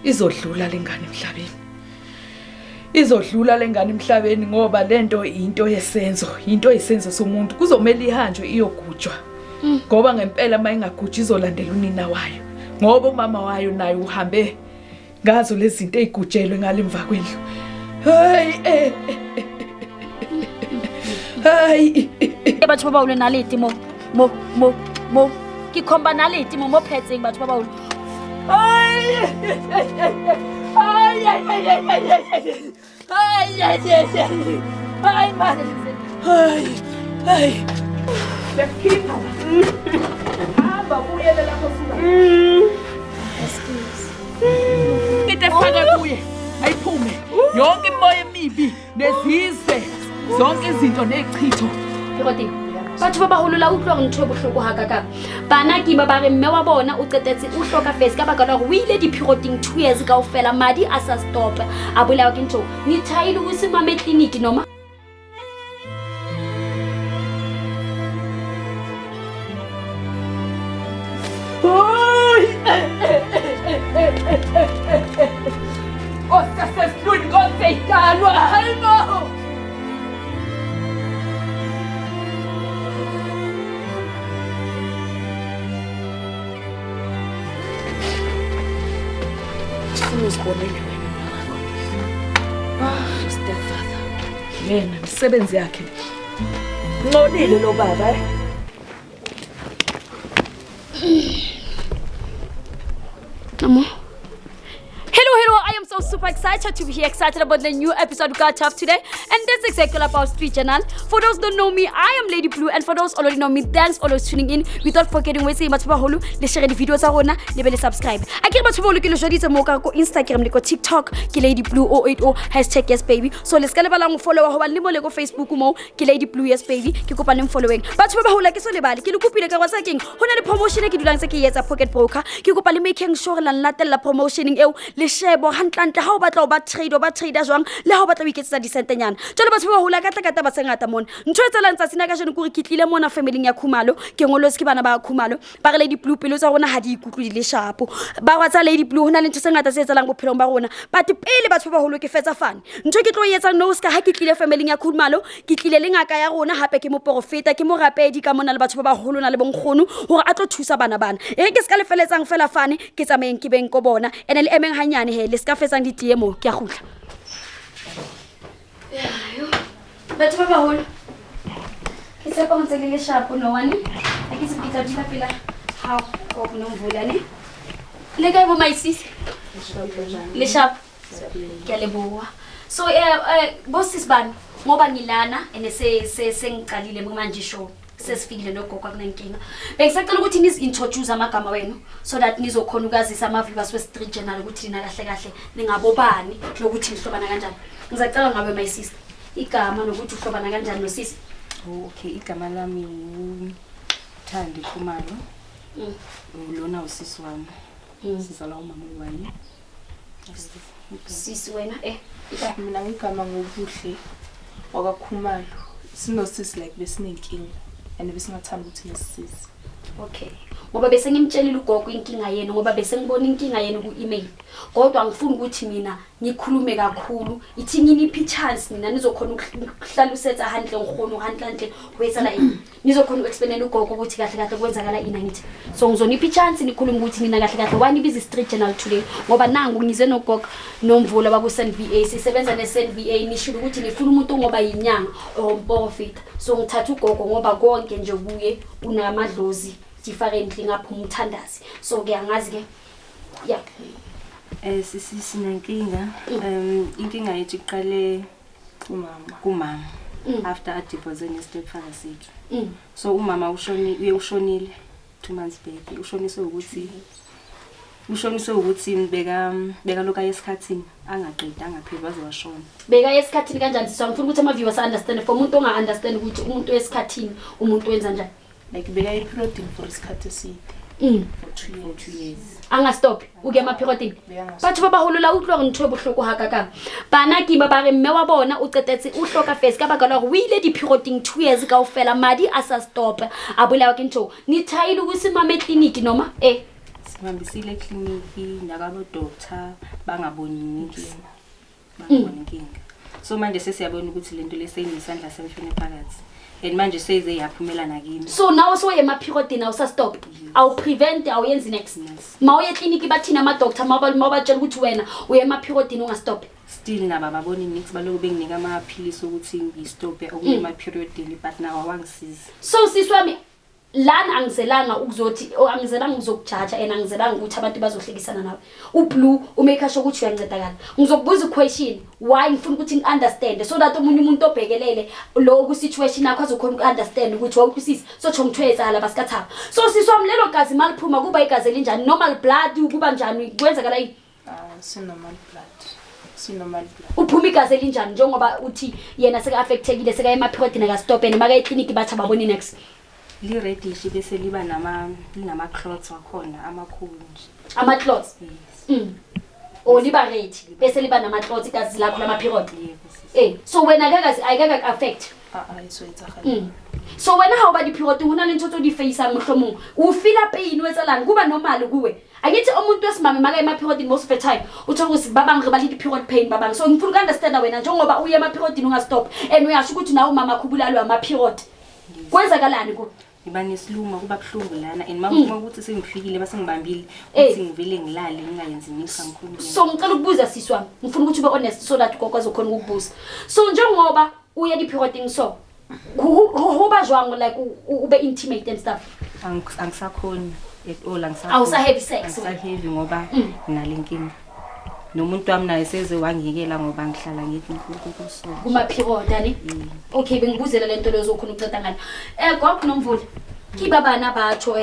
izodlula lengane emhlabeni. Izodlula lengane emhlabeni ngoba lento into yesenzo, into isenzo somuntu. Kuzomela ihanjwe iyogujwa. Ngoba ngempela mayingagujwa izolandela unina wayo. Ngoba umama wayo naye uhambe ngazo lezi zinto ezigujelwe ngalemva kwendlu. Hayi hayi batho ba baolo naleti mo ke khomba naleti mo phetseng batho ba baolo. Ay man. Ay. Lekhipha. Hamba uyele lapho suka. Excuse. Ngitefaka kuye. Ayiphume. Yonke imoya emibi nezizwe. Zonke izinto nezichitho. Phiroti. Batho ba baholo la utlwa re ntho e bohloko hakaka. Bana ke ba re mme wa bona o qetetse o hloka face ka baka la gore o ile diphiroting 2 years kaofela madi a sa stop a bolawa ke ntho ni thaile o se mame clinic noma O se spun con feitano almo. Uzibonile wena stepfather yena umsebenzi yakhe nqolile lo baba Namo. Hello, I am so super excited to be here, excited about the new episode we got today, and that's exactly about Street Channel. For those who don't know me, I am Lady Blue, and for those already know me, thanks always tuning in. Without forgetting, we say batho ba holo le share the videos tsa rona le be le subscribe. A ke batho ba holo ke le jwaditse mo ka ko Instagram le ko TikTok ke Lady Blue 080 #YesBaby. So let's go lebala ngo follow ho ba le mo le ko Facebook mo ke Lady Blue YesBaby ke kopa le following. Batho ba holo ke so lebale ke le kopile ka whatsa keng hona le promotion e ke dulang se ke etsa Pocket Broker ke kopa le making sure la latella promotioning eo le share bo hantlante ha o batla o ba trader jwang le ha o batla o iketsetsa disentenyana jalo batho ba hula ka tla ba sengata mona ntho e tselang tsatsina ka jeno gore ke tlile mona family ya Khumalo ke ngolo se ke bana ba Khumalo ba re Lady Blue pelo tsa rona ha di ikutlu di le sharp ba watsa Lady Blue hona le ntho sengata se etsalang bophelong ba rona but pele batho ba holo ke fetsa fane ntho ke tlo etsa no ska ha ke tlile family ya Khumalo ke tlile le ngaka ya rona hape ke mo profeta ke mo rapedi ka mona le batho ba holo na le bonkgono hore a tlo thusa bana e ke ska le feletsang fela fane ke tsamayeng ke beng ko bona ene le emeng hanyane he le ska fetsang di mo ke a gutla batho ba baholo ke se pa ntse le sharp no one a ke se pitsa di pela ha o no mvula ne le ka bo maisisi le sharp ke le boa so bosses ban ngoba ngilana ene se ngiqalile manje show sesifikile nogogo akunenkinga bengisacela ukuthi nizintroduce amagama wenu so that nizokhona ukazisa ama viewers we Street Channel ukuthi nina kahle ningabobani lokuthi nihlobana kanjani ngizacela ngabe my sister igama nokuthi uhlobana kanjani nosisi okay igama lami uThandi Khumalo lona usisi wami sizala umama wami sisi wena mina ngigama ngobuhle wakaKhumalo sinosisi like besinenkinga and besingathanda ukuthi nesisize okay ngoba bese ngimtshelile ugogo inkinga yenu ngoba bese ngibona inkinga yenu ku-email kodwa ngifuna ukuthi mina ngikhulume kakhulu ithi nginiphi chance nina nizokhona ukuhlala usetha handle ngikhono handle wesala yini nizokhona ukuexplainela ugogo ukuthi kahle kwenzakala ini ngithi so ngizoniphi chance nikhulume ukuthi nina kahle wani busy Street Channel today ngoba nangu ngize nogogo nomvulo baku SNVA sisebenza neSNVA nishilo ukuthi nifuna umuntu ngoba yinyanga profit so ngithatha ugogo ngoba konke nje kuye unamadlozi differently ngapha umthandazi so ke angazi ke yeah sinenkinga inkinga yethu iqale kumama after a divorce ne stepfather sethu so umama ushonile 2 months back ushoniswe ukuthi beka lokho esikhathini angaqeda angapheli waze washona beka esikhathini kanjani siswa ngifuna ukuthi ama viewers understand for umuntu onga understand ukuthi umuntu esikhathini umuntu wenza njani like beka iprotein for isikhathi eside for 2 years anga stop uke ama periodini batho ba baholo la utlwa ntho e bohloko hakaka bana ke ba re mme wa bona o qetetse o hloka face ka baka la gore o ile di perioding 2 years kaofela madi a sa stop a bolawa ke ntho ni thaile go se mame clinic noma ngihambisile ekliniki nakabo doctor bangaboni inkinga so manje sesiyabona ukuthi lento leseyinesandla semfene phakathi and manje seze yaphumelana kimi so nawe soye ema-period nawe usastop awu-prevent awuyenzi next ma uye ekliniki bathina ama-doctor mabatshela ukuthi wena uye ema-periodini ungastop still nabo ababoni nix baloku benginika amaphilisi ukuthi ngistophe okuye ema-periodini but nawo awangisizi so sisi wami lana angizelanga ukuzothi angizelanga ukuzokujaja and angizelanga ukuthi abantu bazohlekisana nawe ublue umake sure ukuthi uyancedakala ngizokubuza iquestion why ngifuna ukuthi ngiunderstand so that umunye umuntu obhekelele lo ku situation yakho azokhona ukunderstand ukuthi wawukusisi so cho ngithweza la basikathaba so sisi wami lelo gazi maliphuma kuba igazi elinjani normal blood kuba njani kwenzakala yini normal blood uphuma igazi elinjani njengoba uthi yena seka affectekile seka ema-period naka stop and maka ekliniki bathi ababoni next li reddish bese liba nama clots wakhona amakhulu nje ama-clots o liba red bese liba nama-clots igazi lakho lama-period so wena ayikaka affect so wena ha uba di-period hona le ntho tso di faceang mohlomong o feela pain o etsalang kuba normal kuwe akithi umuntu wesimame maka ema-periodini most of the time uthola ukuthi ba bang re ba le di-period pain ba bang so ngifuna uku-understanda wena njengoba uye ema-periodini ungastop and uyasho ukuthi nawe umama akhubulalwe ama-period kwenzakalani kuwe ngiba nesiluma kuba buhlungu lana and mama ukuthi sengifikile base ngibambile ukuthi ngivele ngilale ngingayenzi misa ngikhulu so ngicela ukubuza sisi wami ngifuna ukuthi ube honest so that gogo azokhona ukukubuza so njengoba uye di-periodini so hoba jwang like ube intimate and stuff angisakhoni at all awusa-heavy sex angisaheavy ngoba nginalenkinga nomuntu wami naye seze wangikela ngoba ngihlala ngithi kuso kuma-period ani okay bengibuzela lento leyo zokhona ukunceda ngani gogo nomvula kibabana batsho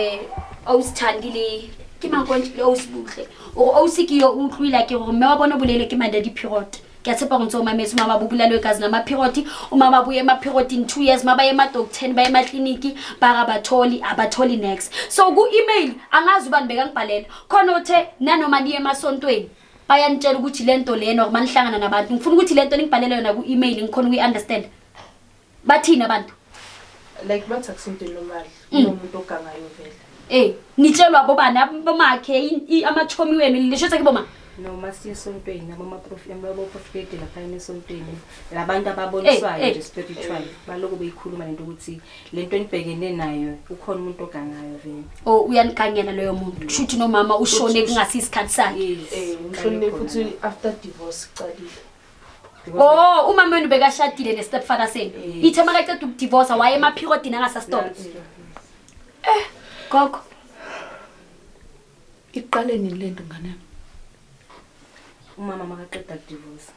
awusithandile ke mankontle awusibuhle awusikiyo utlwila ke gore mme wa bona bolele ke manda di-period ke a tshepa go ntse umametse umama bobulalwe kazi nama-period umama buye ema-periodini 2 years mabaye emadocteni baye emakliniki abatholi next so ku-email angazi ubani bekangibhalela khona uthe nanoma niye emasontweni bayanitshela ukuthi lento lena or manihlangana nabantu ngifuna ukuthi lento ningibhalele yona ku-email ngikhona ukuyi-understand bathini abantu like bathi akusinto normal umuntu ogangayo vele nitshelwa bobani bomakhe amachomi wenu lisho ukuthi boma noma siye esontweni abaprofeti lapha esontweni labantu ababoniswayo nje spiritual baloku beyikhuluma lento ukuthi lento enibhekene nayo ukhona umuntu ogangayo vele uyanikangela loyo muntu kushuthi nomama ushone kungasi isikhathi sakhe ushone futhi after divorce qalile umama wenu bekashadile ne-stepfather senu ithe makaceda ukudivorce waye ema-periodini angasastop gogo iqale nini lento ngane umama makaqeda ukudivorce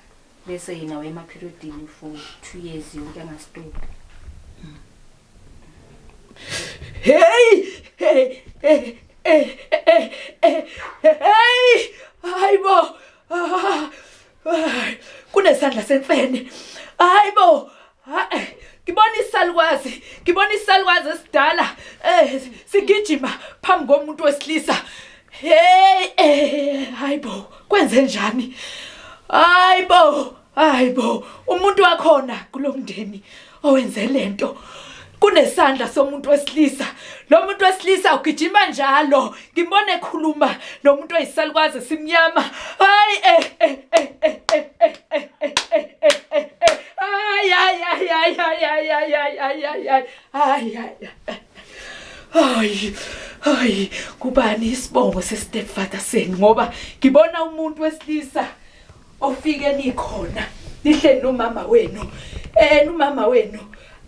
bese yena waye ema-periodini for 2 years yonke angastop hayibo kunesandla semfene hayibo ngibona isalukwazi esidala sigijima phambi komuntu wesilisa hayibo kwenze njani hayibo umuntu wakhona kulomndeni owenze lento kunesandla somuntu wesilisa lo muntu wesilisa ugijima njalo ngimbone ekhuluma nomuntu oyisalukwazi simnyama hayi kubani isibongo sestepfather senu ngoba ngibona umuntu wesilisa ofike nikhona nihleli nomama wenu umama wenu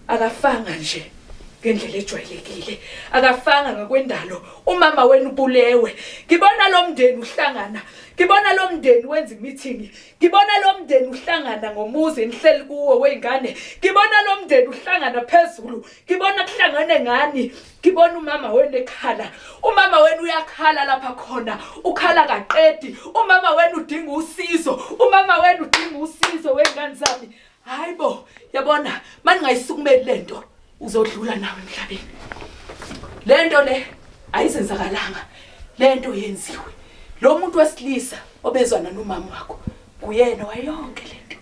akafanga nje ngendlela ejwayelekile akafanga ngakwendalo umama wenu ubulewe ngibona lo mndeni uhlangana ngibona lo mndeni wenza meeting ngibona lo mndeni uhlangana ngomuzi nihleli kuwo weingane ngibona lo mndeni uhlangana phezulu ngibona kuhlangane ngani ngibona umama wenu ekhala umama wenu uyakhala lapha khona ukhala kaqedi umama wenu udinga usizo weingane zami hayibo yabona maningayisukumeli lento uzodlula nawe emhlabeni lento le ayizenzakalanga lento yenziwe lo muntu wesilisa obezwana nomama wakho kuyena wayonke lento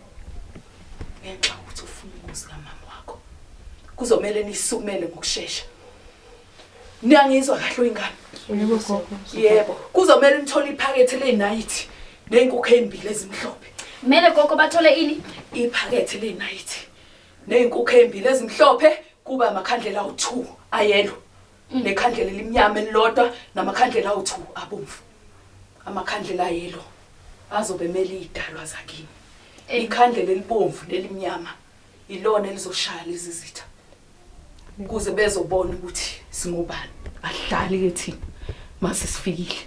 ngenxa ukuthi ufuna umuzi kamama wakho kuzomela nisukumele ngokusheshsha niyangizwa kahle ingane Yebo gogo. Yebo, kuzomela nithole iphakethe lenayithi neinkukhu ezimbili ezimhlophe. Kumele gogo bathole ini? Iphakethe lenayithi neinkukhu ezimbili ezimhlophe kuba amakhandlela awu2 ayelo. Nekhandlela elimnyama elilodwa namakhandlela awu2 abomvu. Amakhandlela ayelo azobe mele idalwa zakini. Ikhandlela elibomvu nelimnyama ilona elizoshaya lezi zitha. Kuze bezobona ukuthi singubani. Ahlali ke thina mase sifikile.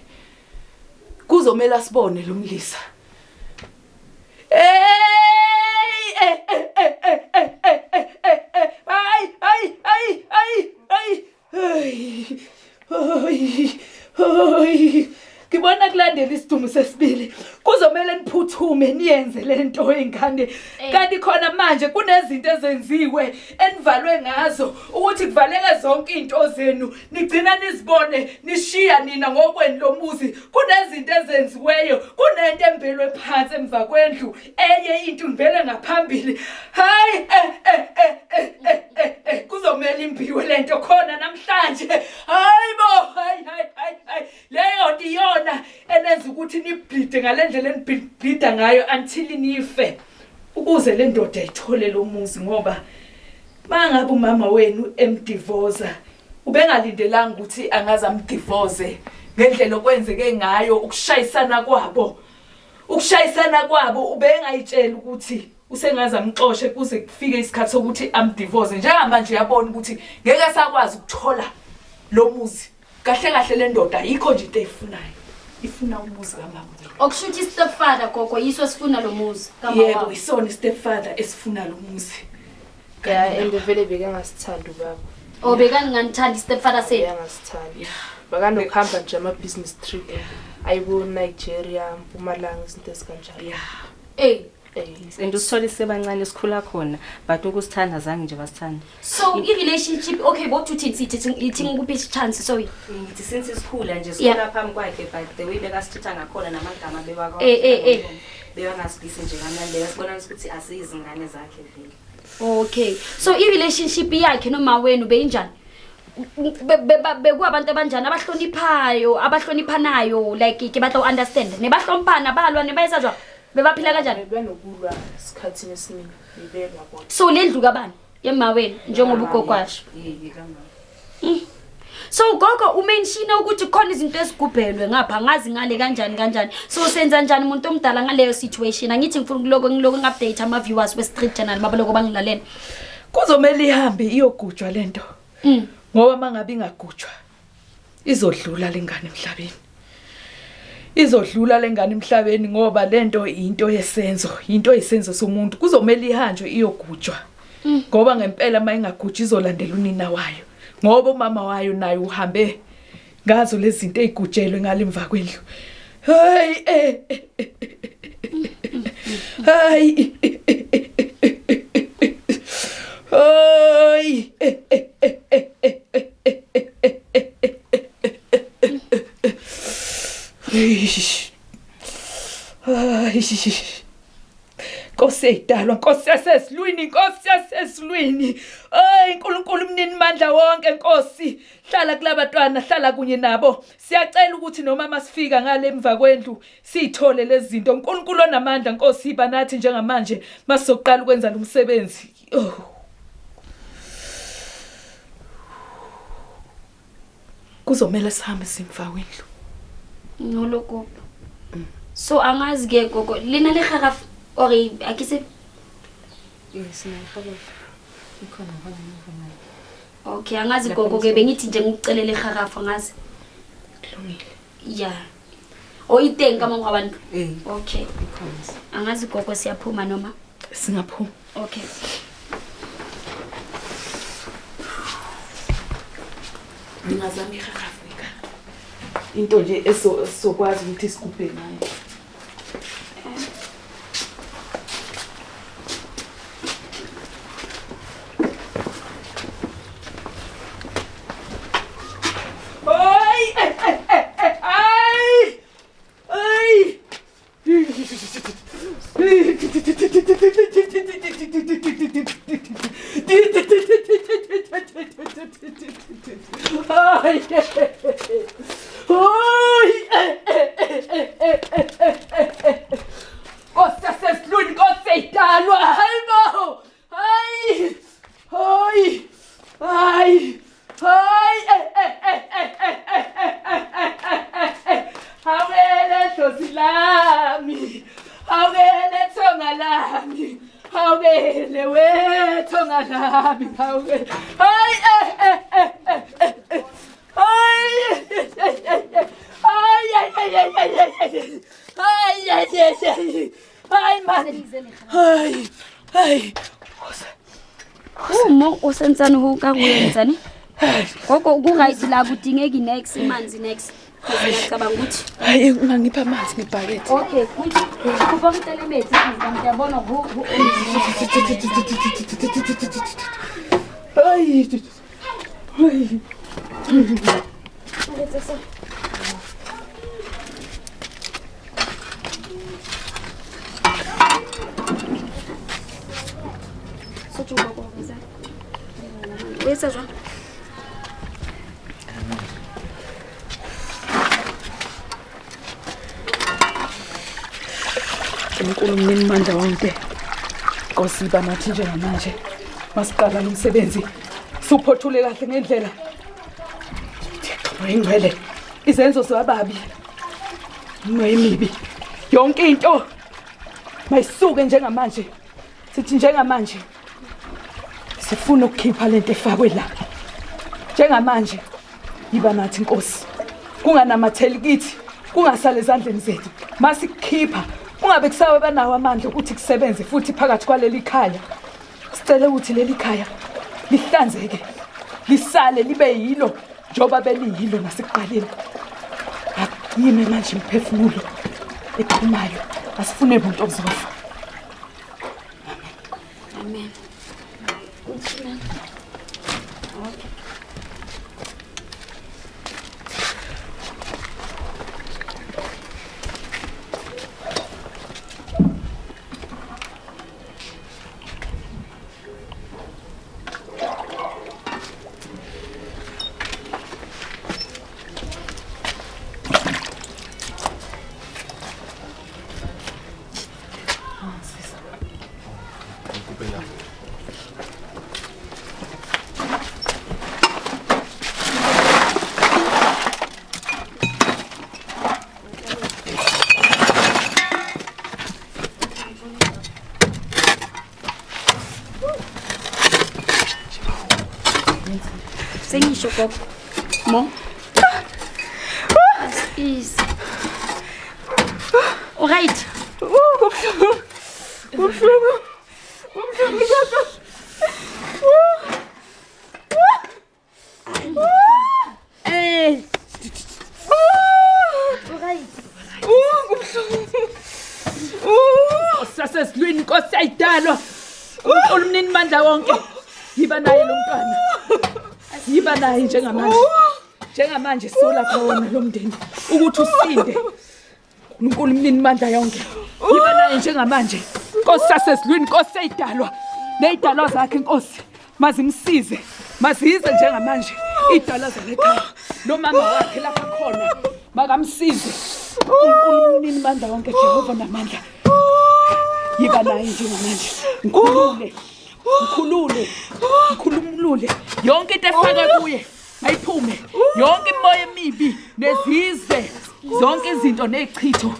Kuzomela sibone lo Mlisa. Ngibona kulandela isidumo sesibili. Kuzomela niphuthume niyenze lento eingane. Kanti khona manje kunezinto ezenziwe enivalwe ngazo ukuthi kuvaleke zonke into zenu. Nigcina nizibone nishiya nina ngokweni lomuzi. Kunezinto ezenziweyo, kunento embelwe phansi emva kwendlu. Enye into ngivele ngaphambili. Hayi kuzomela imbiwe lento khona namhlanje. Hayibo, hayi. Leyo diyona enenza ukuthi nibhlide ngalendlela enibhlida ngayo until nife. Ukuze le ndoda ithole lo muzi ngoba mangabe umama wenu emdivoza ubengalindelanga ukuthi angaze amdivoze ngendlela okwenzeke ngayo ukushayisana kwabo. Ukushayisana kwabo ubengayitshela ukuthi usengaze amxoxe kuze kufike isikhathi sokuthi amdivoze. Njengamanje uyabona ukuthi ngeke asakwazi ukuthola lo muzi. Kahle le ndoda yikho nje into eyifunayo. Ifuna umuzi kamama. Okushuthi istepfather gogo yiso sifuna lo muzi kamama. Yebo, isona istepfather esifuna lo muzi. Yeah, and vele bekangasithanda ubaba. Oh, bekanganithanda istepfather sethu. Bekangasithanda. Bakanokuhamba nje ama business trip. Ayibo Nigeria, Mpumalanga izinto ezikanjalo. And usithole sebancane sikhula khona but ukusithanda zange nje basithanda. So i-relationship okay bokuthi sithi ngikuphi chance so ngithi since sikhula nje sikhula phambi kwakhe but the way bekasithutha ngakhona namagama bewakho bewangasibisi nje kamnandi besibona ukuthi asizingane zakhe vele. Okay, so i-relationship yakhe noma wenu beyinjani? Bekuabantu abanjani abahloniphanayo like ke batla understand nebahlomphana balwa nebayisazwa bebaphila kanjani? Benokulwa isikhathi esiningi ibelwa bona. So lendlu kabani yemawenu njengoba ugokwasho. So gogo umenshina ukuthi khona izinto ezigubhelwe ngapha ngazi ngale kanjani. So senza njani umuntu omdala ngaleyo situation? Angithi ngifuna ngiloko ngupdate ama viewers we Street Channel babaloko bangilalela. Kuzomela ihambe iyogujwa lento. Ngoba mangabe ingagujwa izodlula lengane emhlabeni. Izodlula lengane emhlabeni ngoba lento into yesenzo, into isenzo somuntu. Kuzomela ihanjwe iyogujwa. Ngoba ngempela mayingagujwa izolandela unina wayo. Ngoba umama wayo naye uhambe ngazo lezi zinto ezigujelwe ngalemva kwendlu. Hayi hayi Nkosi edalwa, Nkosi yasesilwini. Ay uNkulunkulu mnini mandla wonke Nkosi. Hlala kulabantwana, hlala kunye nabo. Siyacela ukuthi noma masifika ngale emva kwendlu sithole lezi zinto. uNkulunkulu onamandla Nkosi iba nathi njengamanje masizoqala ukwenza lo msebenzi. Kuzomela sihambe simfa wendlu. Noloko. So angazi ke gogo lina le kharafu or akise Yes, ikhona ngona. Okay, angazi gogo ke bengithi nje ngikucelele kharafu angazi. Kulungile. Yeah. O itenga mama abantu. Okay. Ikhona. Angazi gogo siyaphuma noma singaphuma. Okay. Ngingazama ikharafuka. Into nje esokwazi ukuthi isigubhe ngayo. Hayi. Hayi. Mo usentsani ho ka kuyenzani? Gogo ku-right la kudingeki next manzi next. Ngiyacabanga ukuthi Hayi ungangipha amanzi ngebhakede. okay, kupha ngitele methi kanti uyabona ho. Hayi. Hayi. Wesa jwa. Unkulunkulu mnini mandla wonke. Nkosi iba nathi njengamanje. Masiqala lo msebenzi. Suphothule kahle ngendlela. Thixo ingcwele. Izenzo zababi. Noyimibi. Yonke into mayisuke njengamanje. Sithi njengamanje. Sifuna ukukhipha lento efakwe la. Njengamanje iba nathi Nkosi. Kunganamatheli kithi, kungasale ezandleni zethu. Masikhipha, ungabe kusawe banawo amandla ukuthi kusebenze futhi phakathi kwaleli khaya. Sicela ukuthi leli khaya lihlanzeke. Lisale libe yilo njoba beliyilo nasekuqaleni. Yime manje imphefumulo ephumayo. Asifune umuntu ozofa. Amen. Sengisho gogo. Mo. Is. All right. Hey. Sasesilwini Nkosi ayidalwa. Unkulunkulu mnini mandla wonke. Yiba naye lo mntwana. Yiba naye njengamanje. Njengamanje sola khona lo mndeni ukuthi usinde. uNkulunkulu mnini mandla yonke. Yiba naye njengamanje. Nkosi sasesilwini Nkosi ayidalwa. Neyidalwa zakhe Nkosi. Mazimsize. Mazize njengamanje. Idalwa zalekhaya. Lo mama wakhe lapha khona. Makamsize. uNkulunkulu mnini mandla wonke Jehova namandla. Yiba naye njengamanje. Ngikhulumulule yonke into efaka kuye ayiphume yonke imoya emibi nezize zonke izinto nezichitho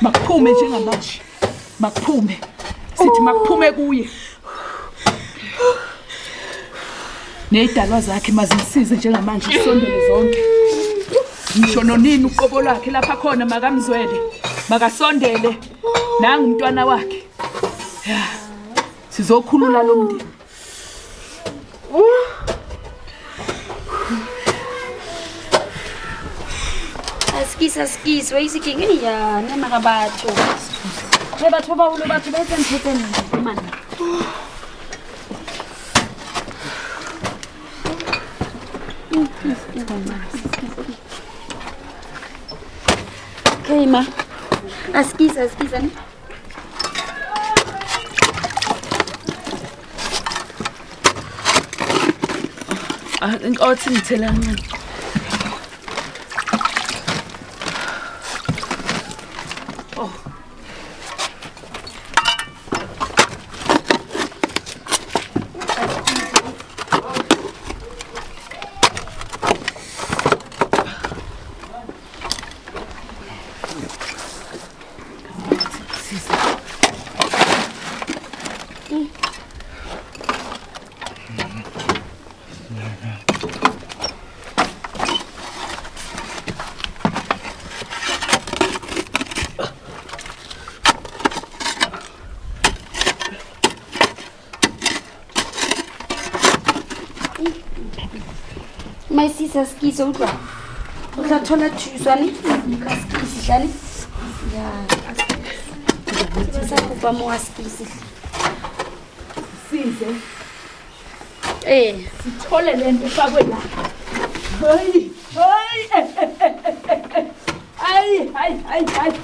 makuphume njengamanje makuphume sithi makuphume kuye nezidalwa zakhe mazimsize njengamanje isondele zonke ngisho nonini uqobo lwakhe lapha khona makamzwele makasondele nanga umntwana wakhe sizokhulula lo mndeni Askis wayisiking ya ne mga batho. Le batho ba ulo batho ba tsentse mana. Okay ma. Askis ani. Inkothi ngithelana. Saskisi utlwa. O tla thola thuso ne? Ka skisi hlale. Ya. Sa kopa mo askisi. Size. Sithole lento efakwe la. Hayi.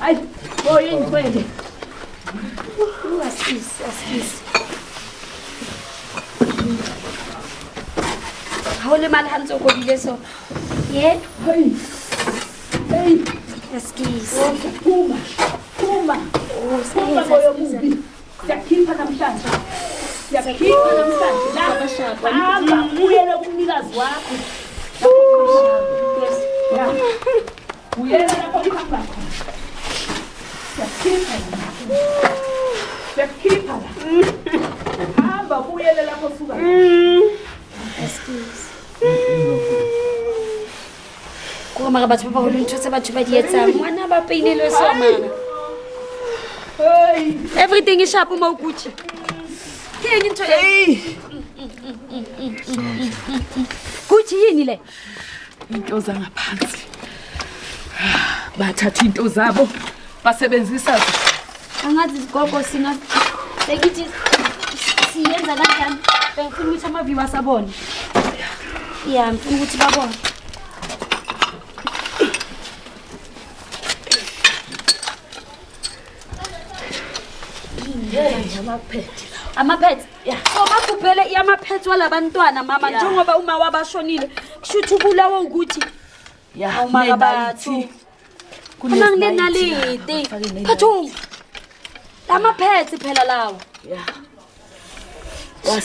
Hayi. Oyini kwele. Askisi. Hole mali hanzo ko bile so. Ye? Hey. Askisi. Phuma. Oh, Moyo mubi. Siyakhipha namhlanje. Hamba uyele kumnikazi wakho. Uyele lapho ukhamba khona. Siyakhipha. Hamba uyele lapho usuka. Excuse. Koma ka batho ba ho ntho tse batho ba di etsang. Ngwana ba peinelwe so mana. Everything is sharp mo Gucci. Ke into Gucci yini le? Into zangaphansi. Bathatha into zabo basebenzisa angazi igogo singa sekithi siyenza kanjani bengifuna ukuthi ama-viewers abone ya ngifuna ukuthi babone amaphethe so bakubhele amaphethe walabantwana mama njengoba uma wabashonile kushuthi ubulawa ukuthi uma kabathu kunanginalite phathuma amaphethe phela lawo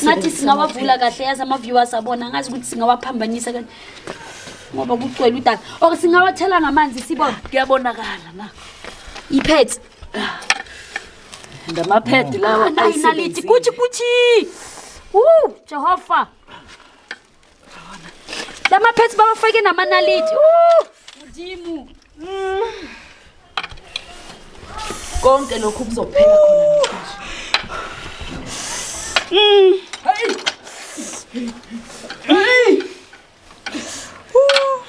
nathi singawavula kahle yazi ama-viewers abona ngazi ukuthi singawaphambanisa kahle ngoba kucwele udaka or singawathela ngamanzi sibona kuyabonakala na iphethe ndamaphethe lawo ayinaliti kuthi Jehova lamaphethe bawafake namanaliti udimu konke lokhu kuzophela khona hey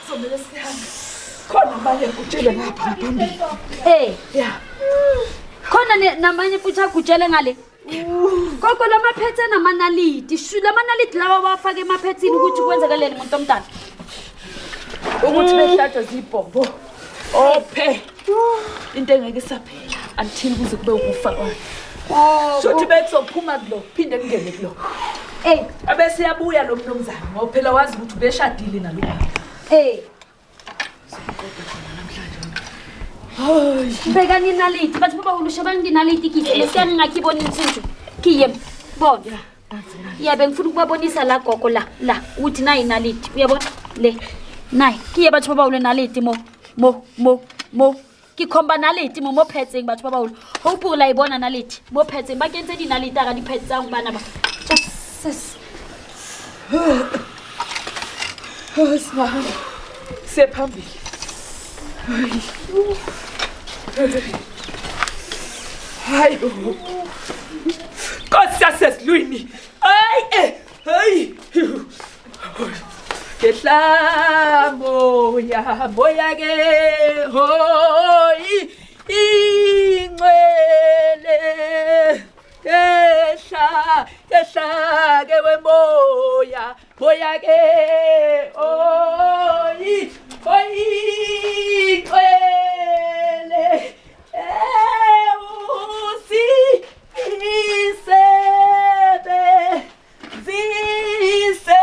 somele sihambe khona manje kutshele ngapha ngaphambili khona namanye futhi agutshele ngale koko lamaphethe namanaliti lamanaliti lawa bafake emaphethini ukuthi kwenzakalele umuntu omdala ukuthi behlatshwe zibhombo ophe into engeke isaphela until kuze kube ukufa kwakhe shothi bekuzophuma kulo phinde kungene kulo abese yabuya lo mnumzane ngoba phela wazi ukuthi ubeshadile nalo beka ninaliti bathi baba ulusha banginaliti kike lesiyani ngakibona insizwe kiye bona yabe ngifuna ukubabonisa la gogo la uthi nayi naliti uyabona le nayi kiye bathi baba ulenaliti mo kikhomba naliti mo phetseng batho ba baolo hope la ibona naliti mo phetseng ba kentse dinaliti ka diphetse tsa bana ba Jesus Osman sephambili hayi Nkosi yasesilwini hayi Kehla moya ke hoyi ingcwele kehla ke wemoya ke hoyi ingcwele usi isebe zise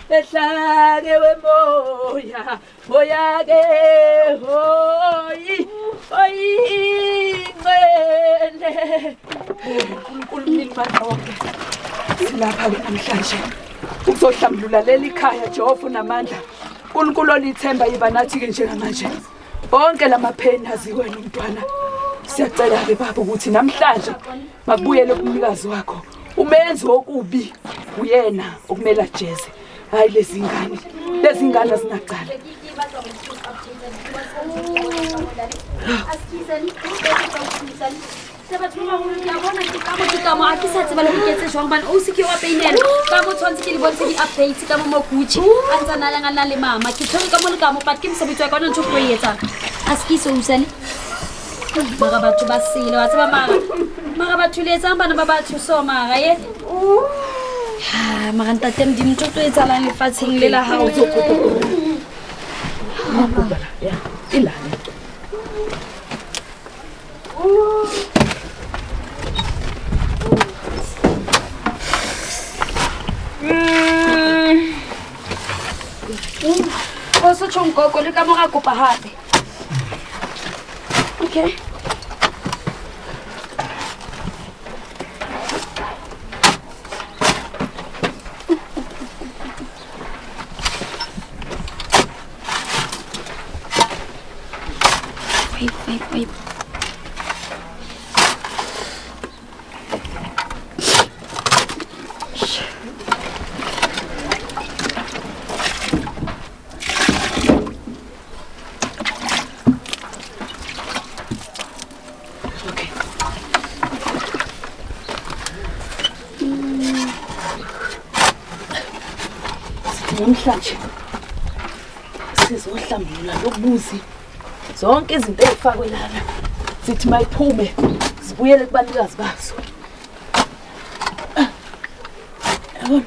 Esa ke moya ke hoyi ngene uNkulunkulu wonke silapha namhlanje ukuzohlambulula leli khaya Jehova unamandla uNkulunkulu olithemba yiba nathi ke njengamanje bonke lamapheni aziwe nomntwana siyacela ke baba ukuthi namhlanje makubuyele kumnikazi wakho umenzi wokubi uyena okumela jeze Hayi lezi ngane azinacala. Mara batho ba sile wa tseba mara batho le etsa bana ba batho so mara ye mara ntate Modimo tlo tlo etsalang lefatsheng le la hao tso ya ilana o so tshongoko le ka mora kopa hape. Okay. Wait. Namhlanje sizohlambulula lokubuzi zonke izinto ezifakwe lana sithi mayiphume sibuyele kubanikazi bazo. Yabona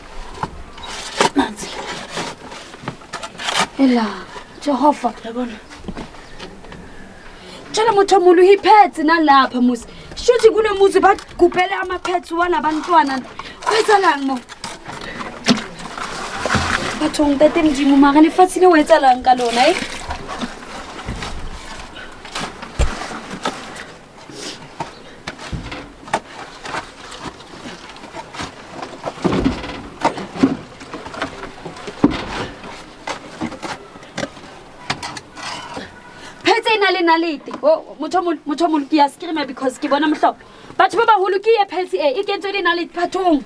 nansi Ela Jehova yabona tshela motho mulu hiphetsi nalapha musi shuthi kunomuzi bagubhele amaphetsi walabantwana kwetsalang mo batho ntate Modimo mara lefatsi le o etsalang ka lona nalete motho molo ke ya screama because ke bona mohlopo batho ba baholo ke ye phelsi e kentswe le nalete bathong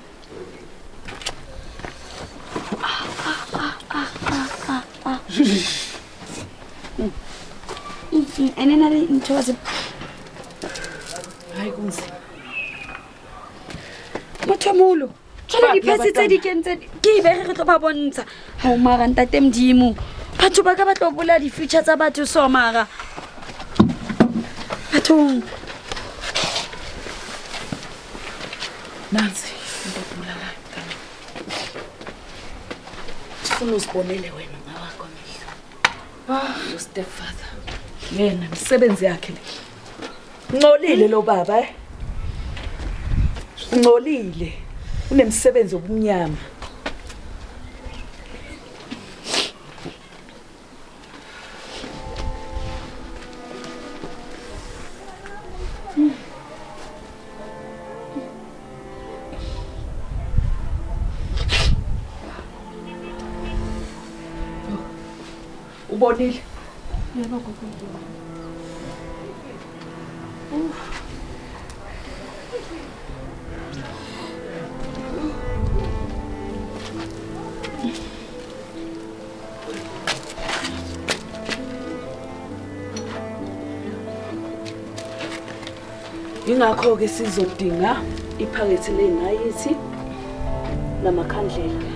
ene nale ntho wa se hayi kunzima motho molo tshela diphetsi tse di kentse ke be re tlo ba bontsha ha o mara ntate Modimo batho ba ka ba tlo bola di future tsa batho so mara bathong nansi ndodula la kana ufuna usibonele wena ngawakho amehlo your stepfather yena umsebenzi yakhe le ngcolile lo baba ngcolile unemsebenzi obumnyama ubonile yebo gogo ingakho ke sizodinga iphakethe lenayithi lamakhandlela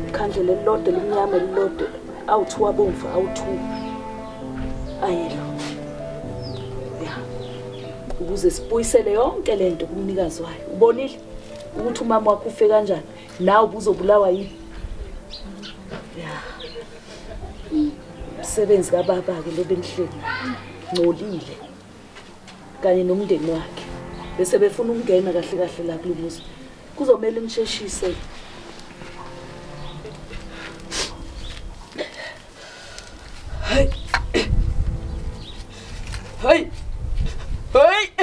ikhandlela elilodwa limnyama elilodwa awuthi wabomvu awuthi ayelo ya ukuze sibuyisele yonke lento kumnikazi wayo ubonile ukuthi umama wakho ufe kanjani nawe ubuzobulawa yini ya umsebenzi kababa ke lo benihleli ngcolile kanye nomndeni wakhe bese befuna ukungena kahle kahle la kulumuzi kuzomela nisheshise hey hey hey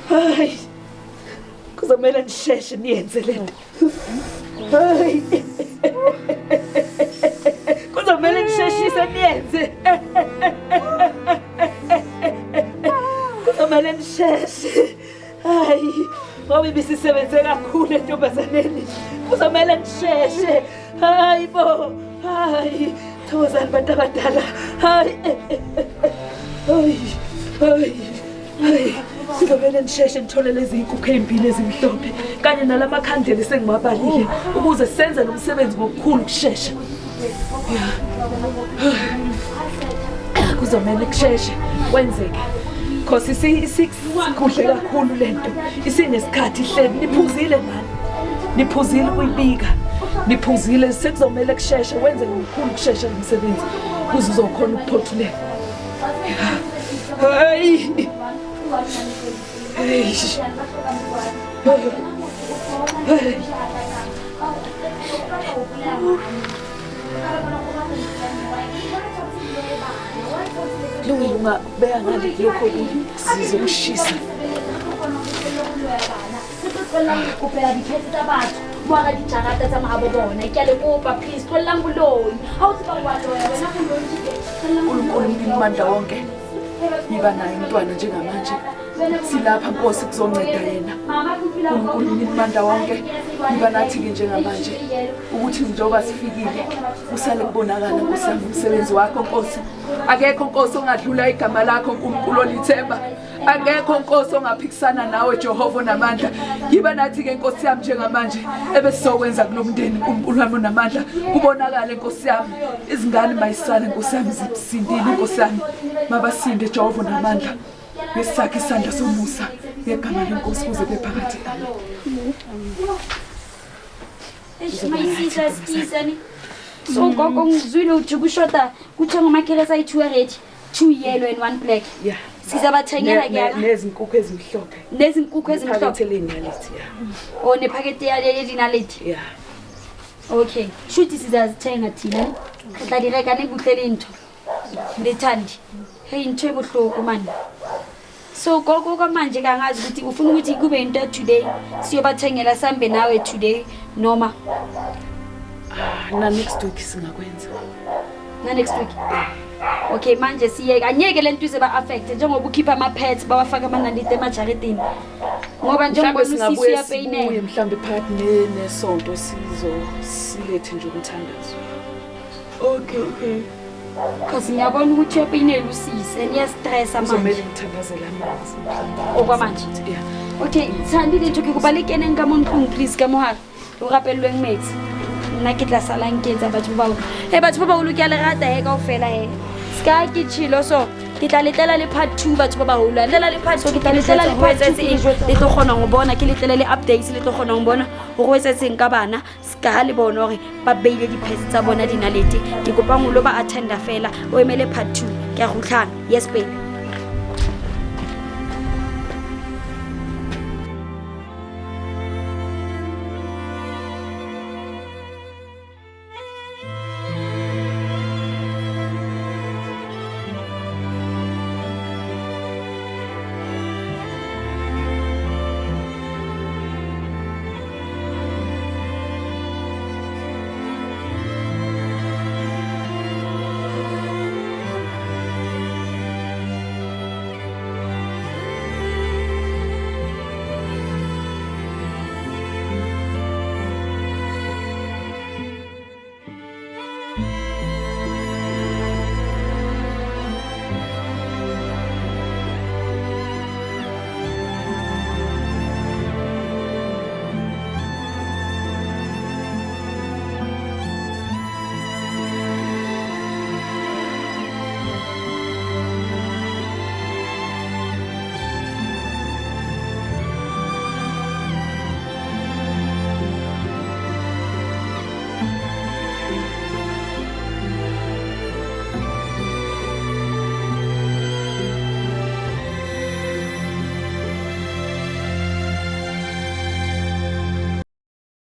hey hey kuzomela nisheshe niyenze lento kuzomela nisheshe niyenze kuzomele nisheshe hayi ngoba ibisisebenze kakhulu entombazaneni kuzomele nisheshe hayi bo hayi thokozani bantu abadala hayi hayi kuzomele nisheshe nithole lezi nkukhu ey'mbili ezimhlophe kanye nalamakhandeli sengiwabalile ukuze senze lo msebenzi ngokukhulu kushesha kuzomele kusheshe kwenzeke because isikuhle kakhulu lento isinesikhathi ihleli niphuzile mani niphuzile ukuyibika niphuzile sekuzomele kusheshe wenze ngokukhulu kushesha lo msebenzi kuze uzokhona ukuphothuleka hayi Lunga beka ngale lokho sizokushisa Kupela diphetse tsa batho moara dijarata tsa mahabo bona ke a le kopa please tlolang boloi ha o tseba wa loya wena boloi uNkulunkulu umandla wonke yiba naye umntwana njengamanje silapha Nkosi kuzonceda yena uNkulunkulu umandla wonke yiba nathi-ke njengamanje ukuthi njengoba sifikile usale kubonakala Nkosi umsebenzi wakho Nkosi akekho Nkosi ongadlula igama lakho uNkulunkulu olithemba akekho Nkosi ongaphikisana nawe Jehova namandla yiba nathi-ke Nkosi yami njengamanje ebesizokwenza kulomndeni uNkulunkulu wami namandla kubonakala Nkosi yami izingane mayisale Nkosi yami zisindile Nkosi yami mabasinde Jehova namandla ngesakhe isandla somusa ngegama lenkosi kuze kube phakathi my sister's isani so gogo ngizwile uthi kushoda kuthe ngomakhelesa ayi-2 already 2 yellow and 1 black yeah sizabathengela kuyana nezinkukhu ezimhlophe nezinkukhu ezimhlophe phakathi lenalithi o nephakete yalenalithi yeah okay shuthi sizazithenga thina tla direka nekutlele into ndithandi hey into ebuhloko mani so gogo kwamanje kangazi ukuthi ufuna ukuthi kube into today siyobathengela sambe nawe today noma na next week singakwenza na next week okay manje siyeke anyeke lento ize ba affect njengoba ukhipha ama pets bawafaka amanandite emajaretini ngoba njengoba usisi uyapeyine mhlambe phakathi nesonto silethe nje umthandazo okay because ngiyabona ukuthi uyapeyinela usisi and yes-stress manje uzomele ngithandazela amanzi mhlambe okwamanje yeah okay thandi lento ke kubalekene nkamontlong please ka mohara o rapellwe ngmetsi nna ke tla sala nketsa batho ba bang batho ba baholo ke a le rata he kaofela he ska ke tshilo so ke tla letlela le part 2 batho ba baholo lela le part 2 ke tla letlela le part 2 le tlo kgona go bona ke letlela le updates le tlo kgona go bona go etsetseng ka bana ska le bona hore ba beile diphetse tsa bona dinalete ke kopa ngolo ba attenda fela o emele part 2 ke a go tlhana yes baby